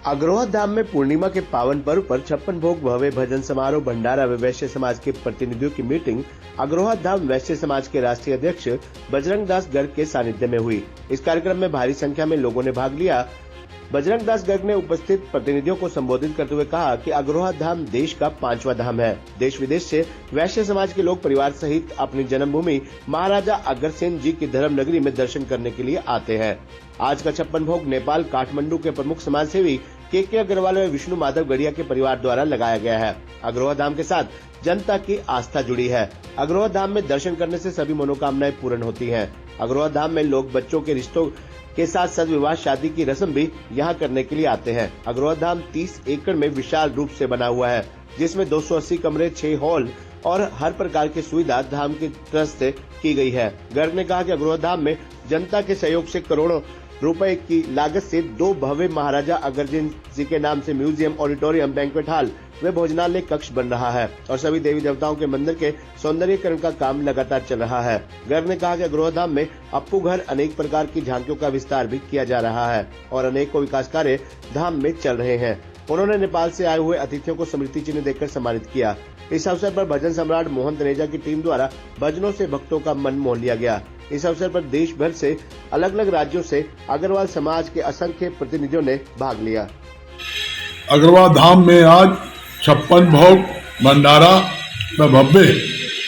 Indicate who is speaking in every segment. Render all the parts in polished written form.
Speaker 1: अग्रवा धाम में पूर्णिमा के पावन पर्व पर 56 भोग भव्य भजन समारोह भंडारा व वैश्य समाज के प्रतिनिधियों की मीटिंग अग्रवा धाम वैश्य समाज के राष्ट्रीय अध्यक्ष बजरंग दास गर्ग के सानिध्य में हुई। इस कार्यक्रम में भारी संख्या में लोगों ने भाग लिया। बजरंग दास गर्ग ने उपस्थित प्रतिनिधियों को संबोधित करते हुए कहा कि अग्रवा धाम देश का 5वां धाम है। देश विदेश से वैश्य समाज के लोग परिवार सहित अपनी जन्मभूमि महाराजा अग्रसेन जी की धर्म नगरी में दर्शन करने के लिए आते हैं। आज का 56 भोग नेपाल काठमांडू के प्रमुख समाज सेवी के अग्रवाल व विष्णु माधव गढ़िया के परिवार द्वारा लगाया गया है। अग्रवा धाम के साथ जनता की आस्था जुड़ी है। अग्रवा धाम में दर्शन करने से सभी मनोकामनाएं पूर्ण होती हैं। अग्रवा धाम में लोग बच्चों के रिश्तों के साथ सदविवाह शादी की रस्म भी यहाँ करने के लिए आते हैं। अग्रवा धाम 30 एकड़ में विशाल रूप से बना हुआ है, जिसमें 280 कमरे, 6 हॉल और हर प्रकार की सुविधा धाम की ट्रस्ट से की गई है। गर्ग ने कहा कि अग्रवा धाम में जनता के सहयोग से करोड़ों रुपए की लागत से 2 भव्य महाराजा अग्रसेन जी के नाम से म्यूजियम, ऑडिटोरियम, बैंक्वेट हॉल व भोजनालय कक्ष बन रहा है और सभी देवी देवताओं के मंदिर के सौंदर्यीकरण का काम लगातार चल रहा है। गर्ग ने कहा कि अग्रवा धाम में अप्पू घर अनेक प्रकार की झांकियों का विस्तार भी किया जा रहा है और अनेकों विकास कार्य धाम में चल रहे हैं। उन्होंने नेपाल से आए हुए अतिथियों को स्मृति चिन्ह देकर सम्मानित किया। इस अवसर पर भजन सम्राट मोहन तनेजा की टीम द्वारा भजनों से भक्तों का मन मोह लिया गया। इस अवसर पर देश भर से अलग अलग राज्यों से अग्रवाल समाज के असंख्य प्रतिनिधियों ने भाग लिया।
Speaker 2: अग्रवा धाम में आज 56 भोग भंडारा व भव्य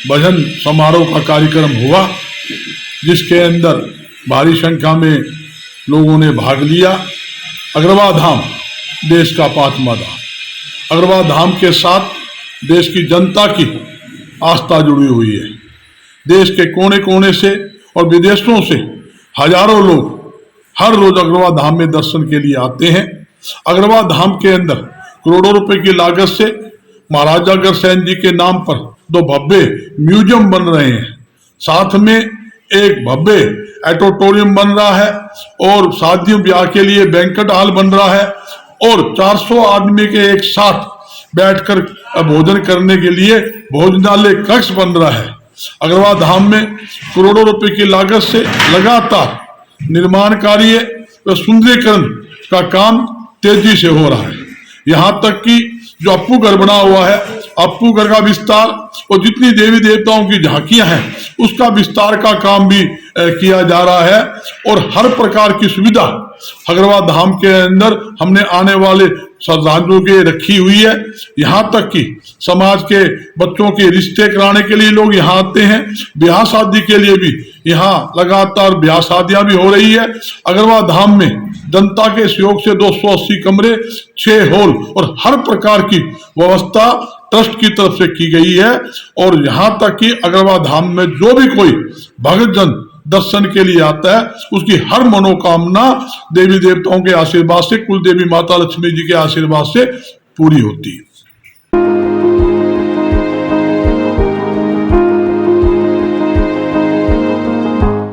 Speaker 2: भजन समारोह का कार्यक्रम हुआ, जिसके अंदर भारी संख्या में लोगों ने भाग लिया। अग्रवा धाम देश का 5वां धाम। अग्रवा धाम के साथ देश की जनता की आस्था जुड़ी हुई है। देश के कोने कोने से और विदेशों से हजारों लोग हर रोज अग्रवा धाम में दर्शन के लिए आते हैं। अग्रवा धाम के अंदर करोड़ों रुपए की लागत से महाराजा अग्रसेन जी के नाम पर 2 भव्य म्यूजियम बन रहे हैं। साथ में एक भव्य ऑडिटोरियम बन रहा है और शादियों ब्याह के लिए बैंक्वेट हॉल बन रहा है और 400 आदमी के एक साथ बैठकर भोजन करने के लिए भोजनालय कक्ष बन रहा है। अग्रवा धाम में करोड़ों रुपए की लागत से लगातार निर्माण कार्य व सुंदरीकरण का काम तेजी से हो रहा है। यहाँ तक कि जो अप्पू घर बना हुआ है, अप्पू घर का विस्तार और जितनी देवी देवताओं की झांकियां हैं उसका विस्तार का काम भी किया जा रहा है और हर प्रकार की सुविधा अग्रवा धाम के अंदर हमने आने वाले श्रद्धालुओं के रखी हुई है। यहाँ तक कि समाज के बच्चों के रिश्ते कराने के लिए लोग यहाँ आते हैं। ब्याह शादी के लिए भी यहाँ लगातार ब्याह शादियां भी हो रही है। अग्रवा धाम में जनता के सहयोग से 280 कमरे, 6 हॉल और हर प्रकार की व्यवस्था ट्रस्ट की तरफ से की गई है और यहाँ तक कि अग्रवा धाम में जो भी कोई भक्तजन दर्शन के लिए आता है उसकी हर मनोकामना देवी देवताओं के आशीर्वाद से, कुल देवी माता लक्ष्मी जी के आशीर्वाद से पूरी होती है।